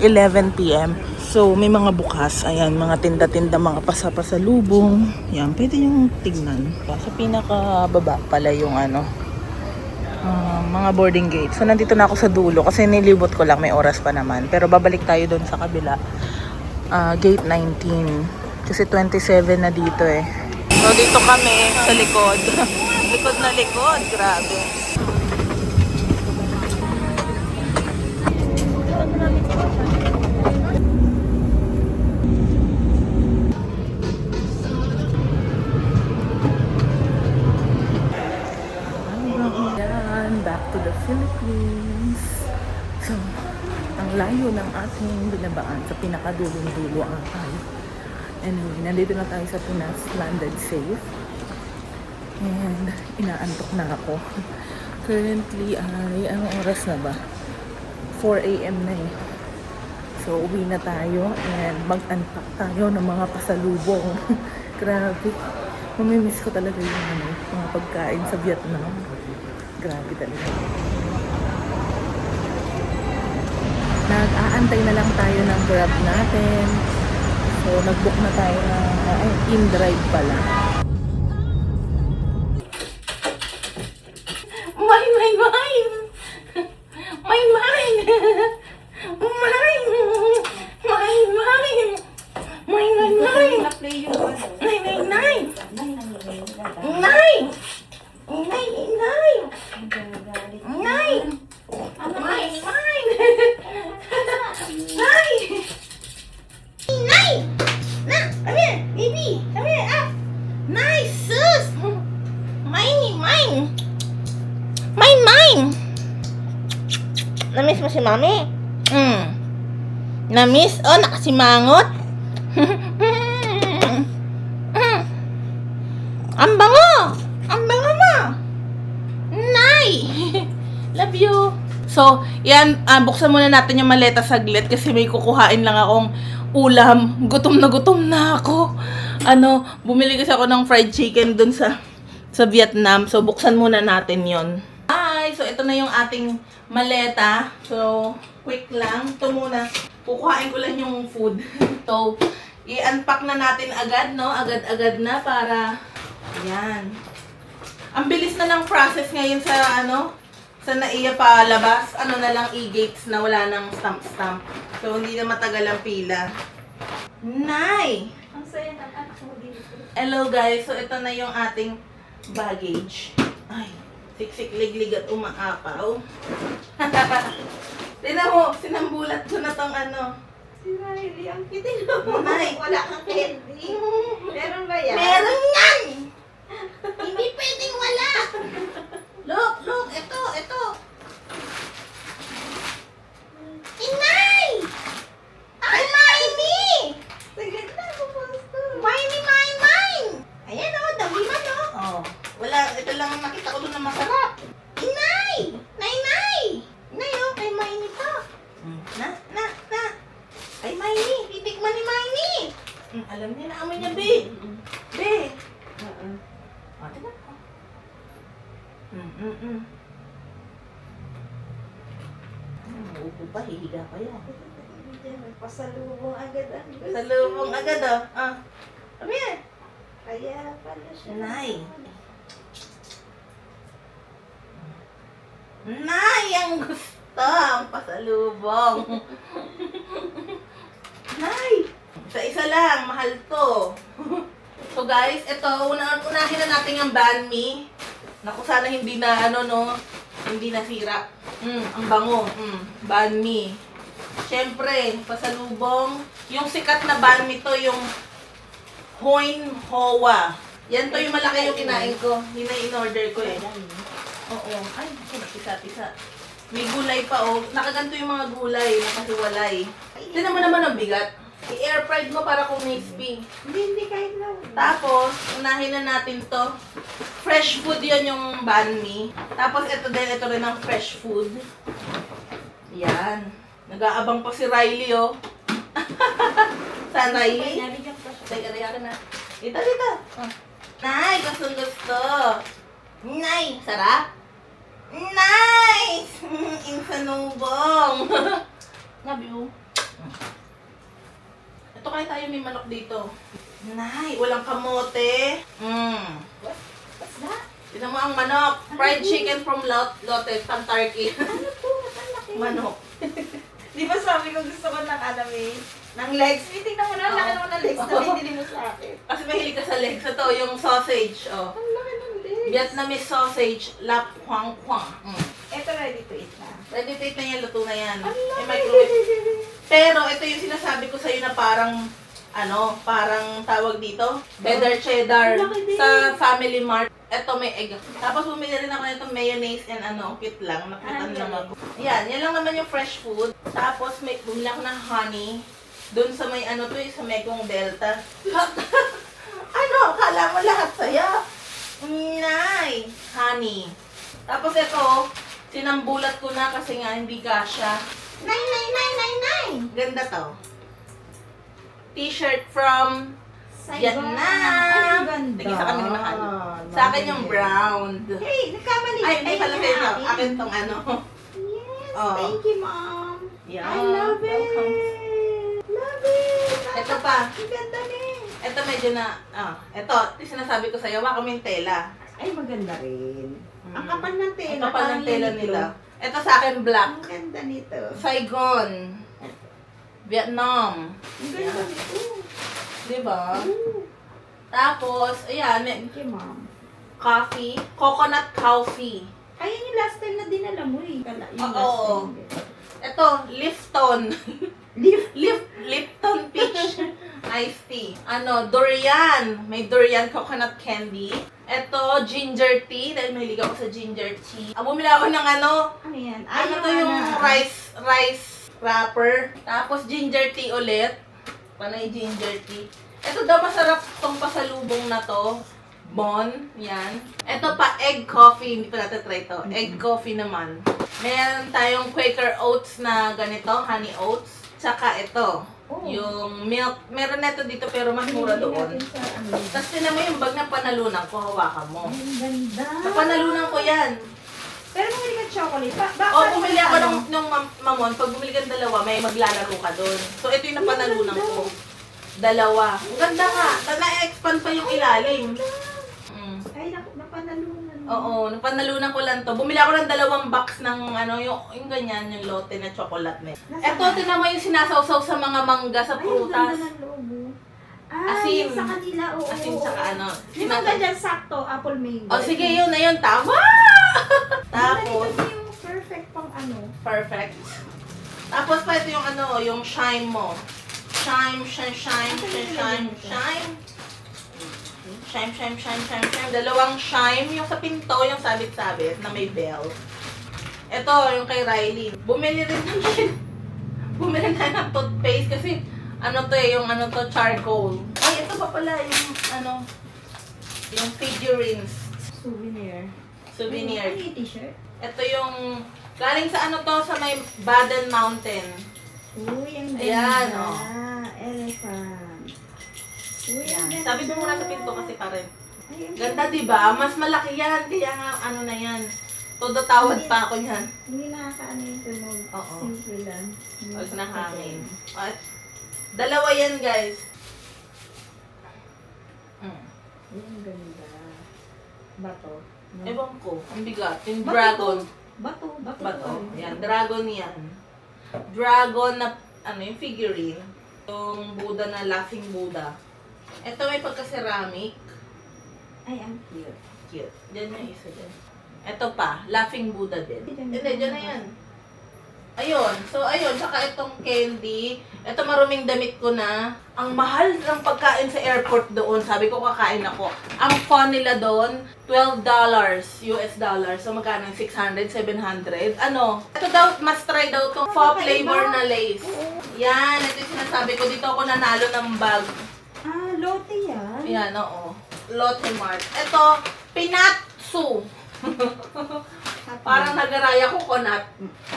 11 p.m. So, may mga bukas. Ayan, mga tinda-tinda, mga pasapasalubong. Ayan, pwede nyo tignan. Sa pinakababa pala yung mga boarding gate. So, nandito na ako sa dulo kasi nilibot ko lang, may oras pa naman. Pero babalik tayo doon sa kabila. Gate 19. Kasi 27 na dito eh. So, dito kami sa likod. Likod na likod. Grabe. Back to the Philippines. So, ang layo ng ating binabaan sa pinakadulong-dulo ay. Anyway, nandito na tayo sa Pinas, landed safe. And inaantok na ako. Currently ay, anong oras na ba? 4 a.m. na eh. So, uwi na tayo and mag-unpack tayo ng mga pasalubong. Grabe. Mamimiss ko talaga yung mga pagkain sa Vietnam. Grabe talaga. Nag-aantay na lang tayo ng Grab natin. So, nag-book na tayo ng in-drive pala. Namiss mo si Mami? Namiss? Oh, nakasimangot? Ang bango! Ang bango mo! Nay! Love you! So, yan, buksan muna natin yung maleta saglit kasi may kukuhain lang akong ulam. Gutom na ako. Bumili kasi ako ng fried chicken dun sa Vietnam. So, buksan muna natin yon. Hi! So, ito na yung ating maleta. So, quick lang. Ito muna. Kukuhain ko lang yung food. So, i-unpack na natin agad, no? Agad-agad na para, yan. Ang bilis na ng process ngayon sa, sa naiya palabas. Na lang, e-gates na wala ng stamp-stamp. So, hindi na matagal ang pila. Nay! Ang saya ng anak mo dito. Hello, guys. So, ito na yung ating baggage. Ay. Siksik, liglig at umaapaw. Tignan mo, sinambulat ko na tong Si Riley, ang kitin mo. Nay. Wala kang candy. Meron ba yan? Meron yan! Hindi pwedeng wala! Look, ito. Inay! Ay, Maini! Sige na, bumusto. Maini! Ayan dami man Oh, wala, ito lang ang nakita ko doon na masarap. Inay! Nay! Inay, kay Maini to. Na. Kay Maini, titikman ni Maini. Alam niya na amoy niya, Be. Tignan ko. Uupo pa, hihiga pa yan. Pasalubong agad ang gusto. Salubong agad, Sabi yan. Kaya pala siya. Nay, ang gusto. Ang pasalubong. Nay, isa lang. Mahal to. So guys, ito. Unahin na natin yung banh mi. Naku, sana hindi na, hindi nasira. Ang bango. Banh mi. Siyempre, pasalubong. Yung sikat na banh mi to, yung Hoin Hoa. Yan to yung malaki yung kinain ko. Yun na in-order ko eh. Oo. Ay, pisa-pisa. May gulay pa Nakaganto yung mga gulay. Nakasiwalay. Tignan mo naman ang bigat. I-air fried mo para crispy. Hindi kahit na. Tapos, unahin na natin to. Fresh food yon yung banh mi. Tapos, ito rin ang fresh food. Yan. Nag-aabang pa si Riley, Saan, Riley? Nabigyan pa siya. Teka na. Dito. Nay, gusto. Nay, sarap? Nice! Insanubong. Love you. Ito kaya tayo may manok dito. Nay, walang kamote. What's that? Tignan mo ang manok. Fried chicken from Lotte, Turkey. Ano po? Ang laki. Manok. Di ba sabi ko gusto ko ng legs? Tingnan mo na, ang laki naman ng legs na binili mo sa akin. Kasi mahilig ka sa legs. Ito, yung sausage. Ang laki ng legs. Vietnamese sausage, lap kwang kwang. Ito ready to eat na. Ready to eat na yan, luto na yan. Ang May laki. microwave. Pero ito yung sinasabi ko sa'yo na parang, parang tawag dito, cheddar Laki din. sa Family Mart. Eto may egg. Tapos bumili rin ako nitong mayonnaise and cute lang. Nakita lang ako. Yan lang naman yung fresh food. Tapos may bumili ako ng honey. Doon sa may sa Megong Delta. Kala mo lahat saya? Nay! Honey. Tapos ito, sinambulat ko na kasi nga hindi kasha. Nay! Ganda to. T-shirt from Vietnam. Ay, ganda. Tingin sa kami ni Mahal. Sa akin yung brown. Hey, nagkamali. Ay, pala yung kayo. akin. Akin tong Yes, Oh. thank you, Mom. Yeah, I love welcome. it. Love it. Ito pa. Ang ganda rin. Ito medyo na, ito, sinasabi ko sa'yo, waka mo yung tela. Ay, maganda rin. Ang kapal ng tela. Ang kapal ng parang tela ganito. nila. Ito sa akin, black. Ang ganda nito. Saigon. Vietnam. Ang ganda nito. Diba? Ooh. Tapos, ayan, Thank you, Mom. coffee. Coconut coffee. Ayun yung last time na dinala mo eh. Yung Oo. last time. Ito, Lipton. Lift. Lipton peach iced tea. Durian. May durian coconut candy. Ito, ginger tea. Dahil mahilig ako sa ginger tea. Bumili ako ng Ano yan? to yung rice wrapper. Tapos ginger tea ulit. Panay ginger tea. Ito daw masarap tong pasalubong na to. Bon, yan. Ito pa, egg coffee. Hindi pa natin try to. Egg coffee naman. Meron tayong Quaker Oats na ganito, honey oats. Tsaka ito, yung milk. Meron na ito dito pero mas mura doon. Tapos tinan mo yung bag na panalunan ko, hawakan mo. Ang ganda. Sa panalunan ko yan. Pero bumili ka chocolate. Bumili ako nung mamon. Pag bumili ka ng dalawa, may maglalaro ka doon. So, ito yung napanalunan ko. Dalawa. Ang ganda nga. Na-expand pa yung ilalim. Ay, napanalunan. Oo, napanalunan ko lang to. Bumili ako ng 2 box ng yung ganyan, yung lote na chocolate na. Ito, tinan mo yung sinasawsaw sa mga mangga sa Ay, ang prutas. ganda ng logo. Asin. Yung sa kanila, oo. Asin saka Yung mga dyan, sakto, apple mango. Oh, sige, yun na yun. Tama! Tapos, Tapos, yung perfect pang perfect. Tapos pa ito yung yung shine mo. Shine. Dalawang shine. Yung sa pinto, yung sabit-sabit na may bell. Ito, yung kay Riley. Bumili tayo ng toothpaste kasi charcoal. Ay, ito pa pala yung yung figurines. Souvenir. Ano yung t-shirt? Ito yung galing sa sa may Baden Mountain. Uy, ang ganda. Ayan, Elephant. Uy, ang ganda. Sabi ko muna sa pinto kasi parang Ay, ang ganda, di ba? Mas malaki yan. Kaya nga, na yan. Todo tawad pa ako niyan. Hindi nakakaano yung tunog. Oo. Simple lang. Pag nahangin. At, dalawa yan, guys. Ay, ang ganda. Bato. No? Ewan ko. Ang bigat. Yung Bato dragon. Bato. Bato. Yan, dragon yan. Dragon na, yung figurine. Yung Buddha na laughing Buddha. Ito may pagka-ceramic. Ay, ang cute. Cute. Diyan yung isa dyan. Ito pa, laughing Buddha din. Hindi, dyan na yan. Ayun. So, ayun. Tsaka itong candy. Ito maruming damit ko na. Ang mahal ng pagkain sa airport doon. Sabi ko, kakain ako. Ang fun nila doon, $12 US dollars. So, magkano? 600, 700. Ito daw, must try daw itong pho flavor na lace. Yan. Ito yung sinasabi ko. Dito ako nanalo ng bag. Ah, lote yan. Yan, oo. Lotte Mart. Ito, Pinatsu. Parang nagaraya coconut.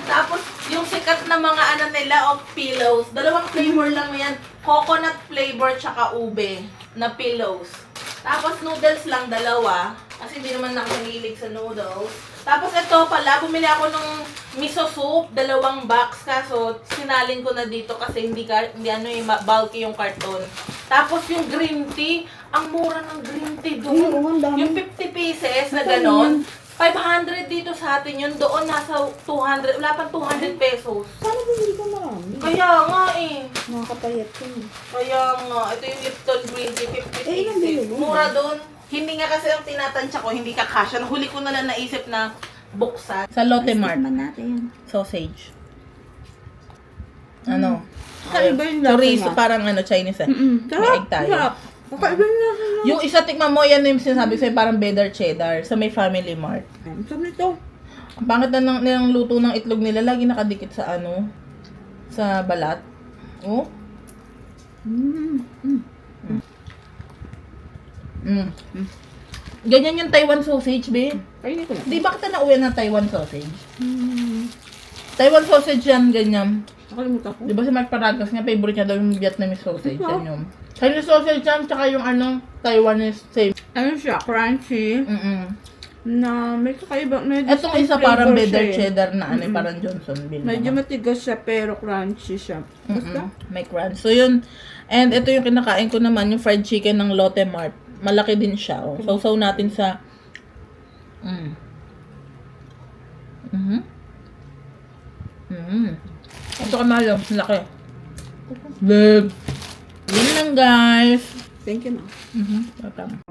Tapos, yung sikat na mga nila of pillows. 2 flavor lang yan. Coconut flavor tsaka ube na pillows. Tapos, noodles lang 2. Kasi hindi naman nakahilig sa noodles. Tapos, ito pala, bumili ako ng miso soup. 2 box. Kaso, sinalin ko na dito kasi hindi bulky yung karton. Tapos, yung green tea. Ang mura ng green tea doon. Yung 50 pieces na ganon. 500 dito sa atin yun. Doon nasa 200. Wala pang 200 pesos. Sana bumili ka marami. Kaya nga eh. Nakakapayat ko. Kaya nga. Ito yung Lipton Green Tea 50 ilang bili pieces. mo? Mura doon. Hindi nga kasi ang tinatansya ko, hindi kakasya. Huli ko na lang naisip na buksan. Sa Lotte Mart. Tikman natin. Sausage. Kakaiba yung lasa Chorizo, niya. parang Chinese eh. Sarap. May egg tayo. Sarap. Kakaiba na sila. Yung isa, tikman mo, yan yung sinasabi sa'yo, parang cheddar sa may Family Mart. Ang sarap nito. Ang pangit na ng luto ng itlog nila, lagi nakadikit sa sa balat. Oh. Ganyan yung Taiwan sausage, babe. Kainin ko na. Di ba kita nauwi ng Taiwan sausage? Taiwan sausage yan, ganyan. Nakalimutan ko. Di ba si Mark Paragas nga, favorite niya daw yung Vietnamese sausage. Yan yung Chinese sausage yan, tsaka yung Taiwanese same. Ano siya? Crunchy. Na may kakaiba. Etong isa parang cheddar na parang Johnsonville. Medyo matigas siya pero crunchy siya. Basta? May crunch. So yun, and ito yung kinakain ko naman, yung fried chicken ng Lotte Mart. Malaki din siya. Oh. Sausaw natin sa... Ito kamalo, laki. Big. Yun lang guys. Thank you, ma. Welcome.